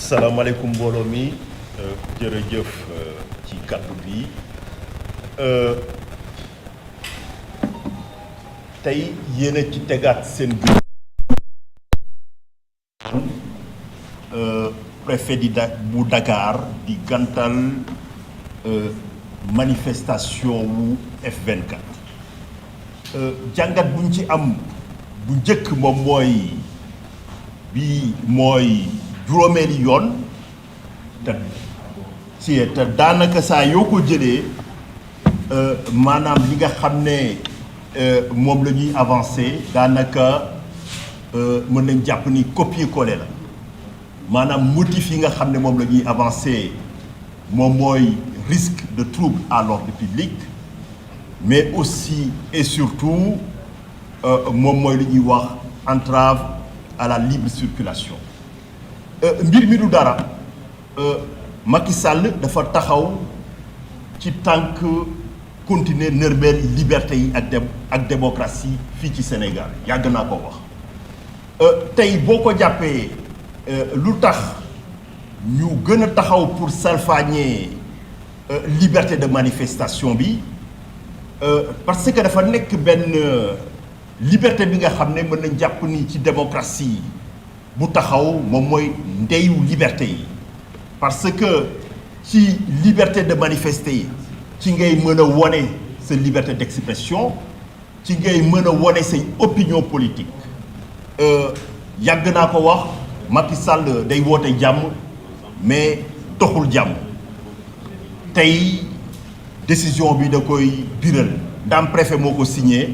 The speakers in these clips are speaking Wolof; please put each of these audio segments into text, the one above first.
salaamaaleykum mbooloo mi jërëjëf ci kàddu bi tey yéen a ci tegaat seen biir préfet bu Dakar di gantal manifestation wu F24 jàngat buñ ci am bu njëkk moom mooy juróomeeli yoon te daanaka saa yoo ko jëlee maanaam li nga xam ne moom la ñuy avancé daanaka mën nañ jàpp ni copier-coller la maanaam motif yi nga xam ne moom la ñuy avancé moom mooy risque de trouble à l'ordre public mais aussi et surtout moom mooy li ñuy wax entrave à la libre circulation mbir mi du dara Macky Sall dafa taxaw ci tànk continuer nërmeel liberté yi ak démocratie fii ci Sénégal yàgg naa ko wax tey boo ko jàppee lu tax ñu gën a taxaw pour salfaañee liberté de manifestation bi parce que dafa nekk benn liberté bi nga xam ne mën nañ jàpp ni ci démocratie bu taxaw moom mooy ndeyu liberté yi parce que ci liberté de manifester yi ci ngay mën a wone sa liberté d'expression ci ngay mën a wone say opinion politique yàgg naa ko wax Macky Sall day woote jàmm mais doxul jàmm tey décision bi da koy biral ndam préfet moo ko signé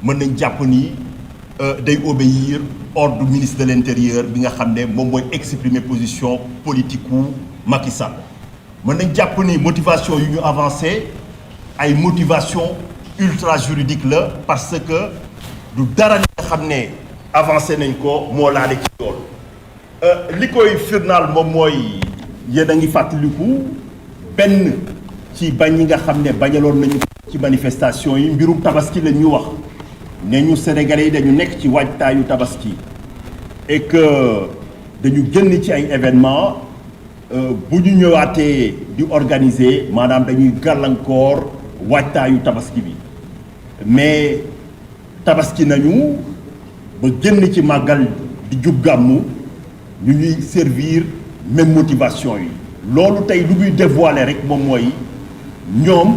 mën nañ jàpp ni day obéir ordre du ministre de l'intérieur bi nga xam ne moom mooy exprimer position politique wu Macky Sall mën nañ jàpp ni motivation yu ñu avancé ay motivation ultra juridique la parce que du dara li nga xam ne avancé nañ ko moo laale ci yoon li koy firnaal moom mooy yéen a ngi fàttaliku benn ci bañ yi nga xam ne bañaloon nañu ci manifestation yi mbirum tabaski la ñu wax ne ñu Sénégalais yi dañu nekk ci waajtaayu tabaski et que dañu génn ci ay événements bu ñu ñëwaatee di organiser maanaam dañuy gàllankoor waajtaayu tabaski bi mais tabaski nañu ba génn ci màggal di jub gàmmu ñu ñuy servir même motivation yi loolu tey lu muy dévoiler rek moom mooy ñoom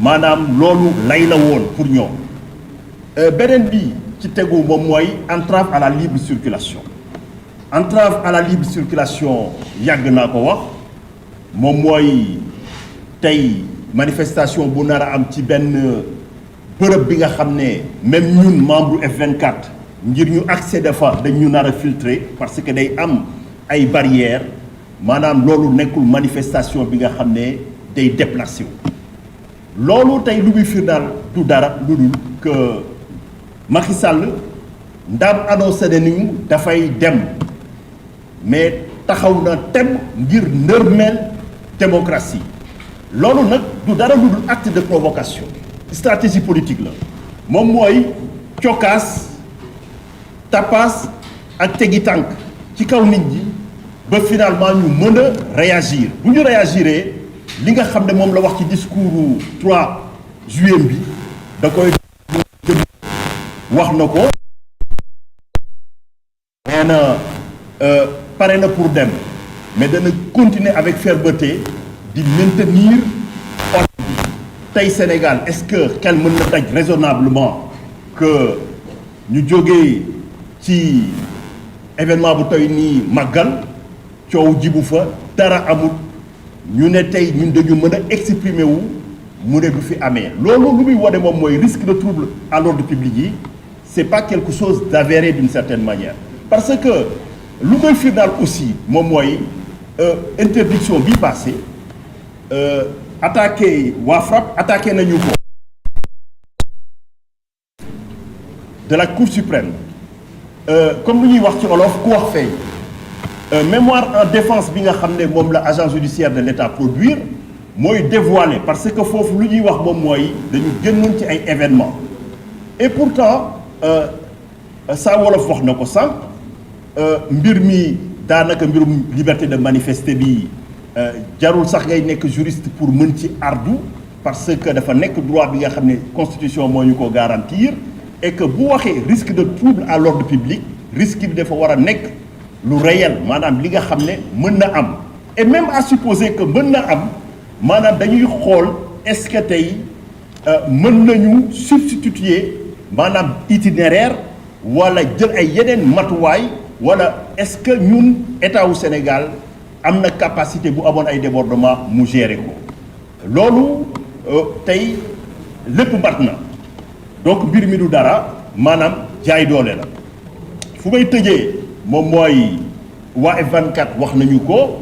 maanaam loolu lay la woon pour ñoom beneen bi ci tegu moom mooy entrave à la libre circulation entrave à la libre circulation yàgg naa ko wax moom mooy tey manifestation bu nar a am ci benn bërëb bi nga xam ne même ñun membre F24 ngir ñu accéder fa dañ ñu nar a filtrer parce que day am ay barrières maanaam loolu nekkul manifestation bi nga xam ne day déplacé wu loolu tey lu muy firndaal du dara lu dul que Macky Sall ndaam annoncé nañu dafay dem mais taxaw na tem ngir nërmeel démocratie loolu nag du dara lu dul acte de provocation stratégie politique la moom mooy cokkaas tapas ak tegi tànk ci kaw nit ñi ba finalement ñu mën a réagir bu ñu réagiree li nga xam ne moom la wax ci discours 3 juillet bi da koy wax na ko nee na pare na pour dem mais dana continuer avec fermeté di maintenir ordre bi tey Sénégal est-ce que xel mën na daj raisonnablement que ñu jógee ci événement bu toy nii màggal coow jibu fa dara amul ñu ne tey ñun dañu mën a exprimer wu mu ne du fi amee loolu lu muy wane moom mooy risque de trouble à l'ordre public yi c'est pas quelque chose d'avéré d'une certaine manière parce que lu koy firnaal aussi moom mooy interdiction bi passé attaqué waa FRAPP attaqué nañu ko de la Cour suprême comme lu ñuy wax ci olof ku wax feeñ mémoire en défense bi nga xam ne moom la agence judiciaire de l'État produire mooy dévoiler parce que foofu lu ñuy wax moom mooy dañu génnoon ci ay événements et pourtant Saa Wolof wax na ko sànq mbir mi daanaka mbirum liberté de manifester bi jarul sax ngay nekk juriste pour mën ci ardu parce que dafa nekk droit bi nga xam ne constitution moo ñu ko garantir et que bu waxee risque de trouble à l'ordre public risque bi dafa war a nekk lu réel maanaam li nga xam ne mën na am et même à supposer que mën na am maanaam dañuy xool est-ce que tey mën nañu substituer maanaam itinéraire wala jël ay yeneen matuwaay wala est-ce que ñun état wu Sénégal am na capacité bu amoon ay débordement mu gérer ko loolu tey lépp mat na donc mbir mi du dara maanaam jaay doole la fu may tëjee moom mooy waa F24 wax nañu ko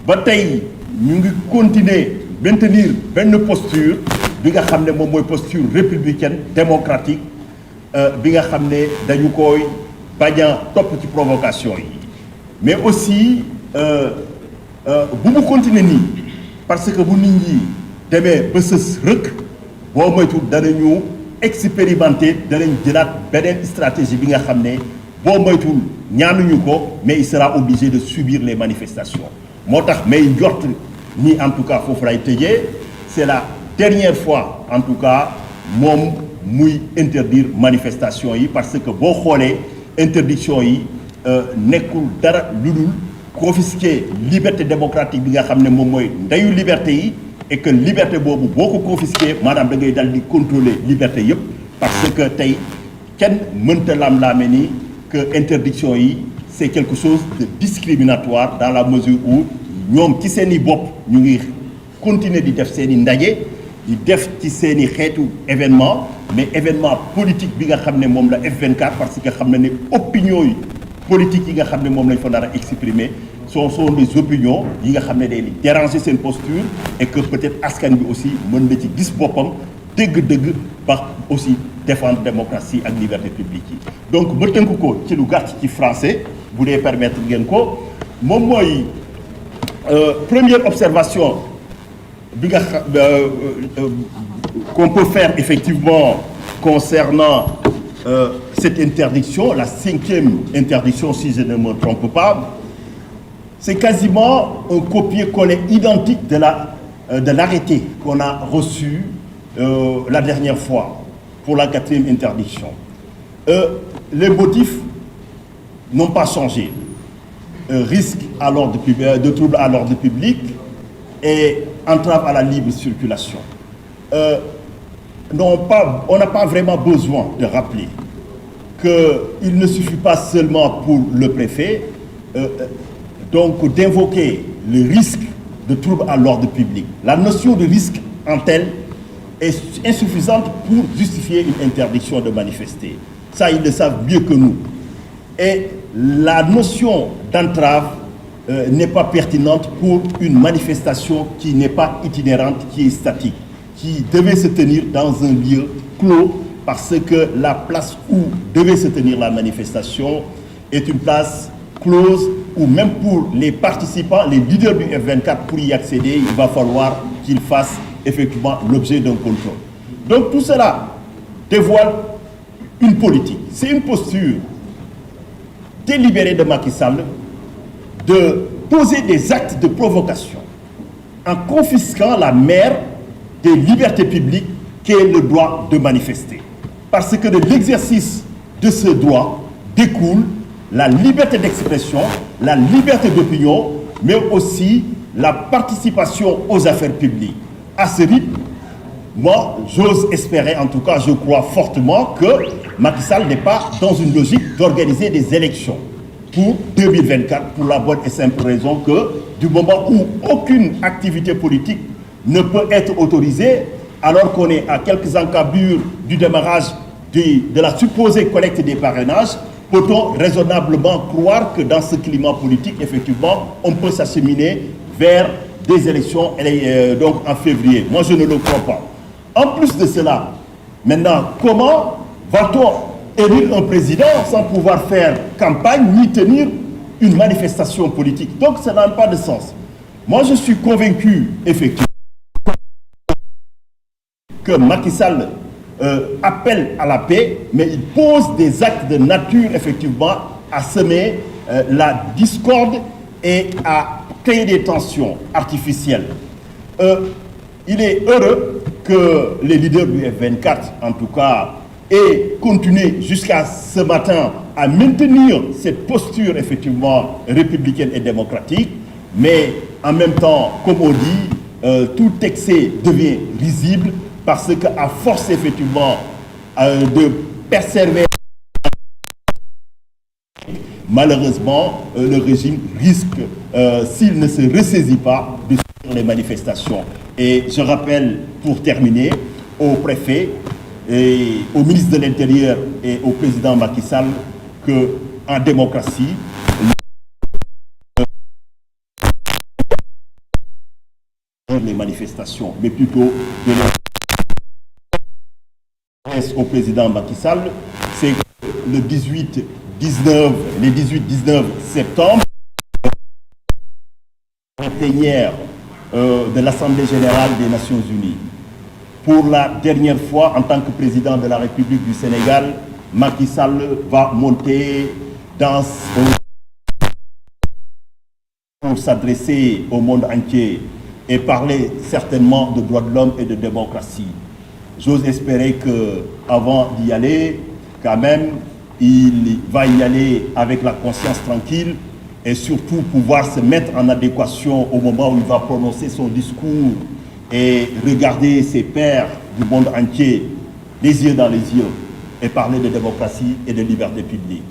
ba tey ñu ngi continuer maintenir benn posture bi nga xam ne moom mooy posture républicaine démocratique bi nga xam ne dañu koy bañ a topp ci provocation yi mais aussi bu mu continuer nii parce que bu nit ñi demee ba sës rëkk boo moytu danañu expérimenter danañ jëlaat beneen stratégie bi nga xam ne boo moytul ñaanuñu ko mais il sera obligé de subir les manifestations moo tax may njort ni en tout cas foofu lay tëjee c'est la dernière fois en tout cas moom muy interdire manifestation yi parce que boo xoolee interdiction yi nekkul dara lu dul confisquer liberté démocratique bi nga xam ne moom mooy ndeyu liberté yi et que liberté boobu boo ko confisquer maanaam da ngay dal di contrôler liberté yëpp parce que tey kenn mënta lam-laame ni que interdiction yi c'est quelque chose de discriminatoire dans la mesure où ñoom ci seen i bopp ñu ngi continuer di def seen i ndaje di def ci seen i xeetu événement mais événement politique bi nga xam ne moom la F24 parce que xam na ne opinion yi politique yi nga xam ne moom lañ fa nar a exprimer sont des opinions yi nga xam ne day déranger seen posture et que peut-être askan bi aussi mën na ci gis boppam dëgg-dëgg ba aussi défendre démocratie ak liberté publique yi donc ma tënk ko ci lu gàtt ci français bu dee permettre ngeen ko moom mooy première observation bi nga qu'on peut faire effectivement concernant cette interdiction, la 5e interdiction si je ne me trompe pas, c'est quasiment un copier-coller identique de l'arrêté qu'on a reçu la dernière fois pour la 4e interdiction. Les motifs n'ont pas changé. Risque à l'ordre public, de troubles à l'ordre public et entrave à la libre circulation. On n'a pas vraiment besoin de rappeler qu'il ne suffit pas seulement pour le préfet donc d'invoquer le risque de troubles à l'ordre public. La notion de risque en telle est insuffisante pour justifier une interdiction de manifester. Ça, ils le savent mieux que nous. Et la notion d'entrave n'est pas pertinente pour une manifestation qui n'est pas itinérante, qui est statique, qui devait se tenir dans un lieu clos parce que la place où devait se tenir la manifestation est une place close où même pour les participants, les leaders du F24, pour y accéder, il va falloir qu'ils fassent effectivement l'objet d'un contrôle. Donc tout cela dévoile une politique. C'est une posture délibérée de Macky Sall de poser des actes de provocation en confisquant la mère des libertés publiques qui est le droit de manifester. Parce que de l'exercice de ce droit découle la liberté d'expression, la liberté d'opinion, mais aussi la participation aux affaires publiques. À ce rythme, moi, j'ose espérer, en tout cas, je crois fortement que Macky Sall n'est pas dans une logique d'organiser des élections pour 2024, pour la bonne et simple raison que du moment où aucune activité politique ne peut être autorisée, alors qu'on est à quelques encablures du démarrage de la supposée collecte des parrainages, peut-on raisonnablement croire que dans ce climat politique, effectivement, on peut s'acheminer vers des élections donc en février? Moi, je ne le crois pas. En plus de cela, maintenant, comment va-t-on élire un président sans pouvoir faire campagne ni tenir une manifestation politique? Donc, ça n'a pas de sens. Moi, je suis convaincu, effectivement, que Macky Sall appelle à la paix, mais il pose des actes de nature, effectivement, à semer la discorde et à créer des tensions artificielles. Il est heureux que les leaders du F24, en tout cas, aient continué jusqu'à ce matin à maintenir cette posture effectivement républicaine et démocratique, mais en même temps, comme on dit, tout excès devient risible parce qu'à force effectivement de persévérer, malheureusement, le régime risque, s'il ne se ressaisit pas, de suivre les manifestations. Et je rappelle, pour terminer, au préfet, et au ministre de l'Intérieur et au président Macky Sall qu'en démocratie, les manifestations, mais plutôt de au président Macky Sall, c'est le 18-19 septembre, la plénière de l'Assemblée générale des Nations Unies. Pour la dernière fois, en tant que président de la République du Sénégal, Macky Sall va monter pour s'adresser au monde entier et parler certainement de droits de l'homme et de démocratie. J'ose espérer qu'avant d'y aller, quand même, il va y aller avec la conscience tranquille et surtout pouvoir se mettre en adéquation au moment où il va prononcer son discours et regarder ses pairs du monde entier, les yeux dans les yeux, et parler de démocratie et de liberté publique.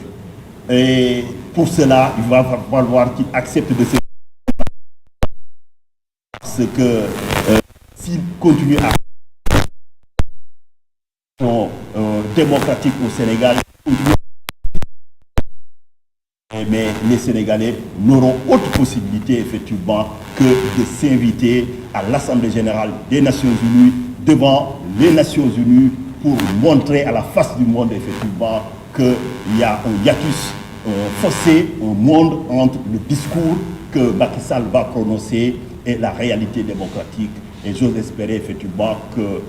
Et pour cela, il va falloir qu'il accepte de se... Parce que s'il continue à démocratique au Sénégal, mais les Sénégalais n'auront autre possibilité effectivement que de s'inviter à l'Assemblée générale des Nations Unies, devant les Nations Unies, pour montrer à la face du monde effectivement qu'il y a un hiatus, un fossé, un monde entre le discours que Macky Sall va prononcer et la réalité démocratique. Et j'ose espérer effectivement que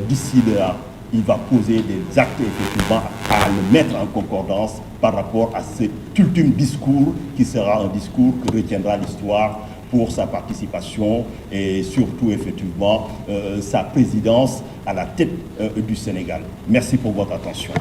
d'ici là, il va poser des actes effectivement à le mettre en concordance par rapport à cet ultime discours qui sera un discours que retiendra l'histoire pour sa participation et surtout effectivement sa présidence à la tête du Sénégal. Merci pour votre attention.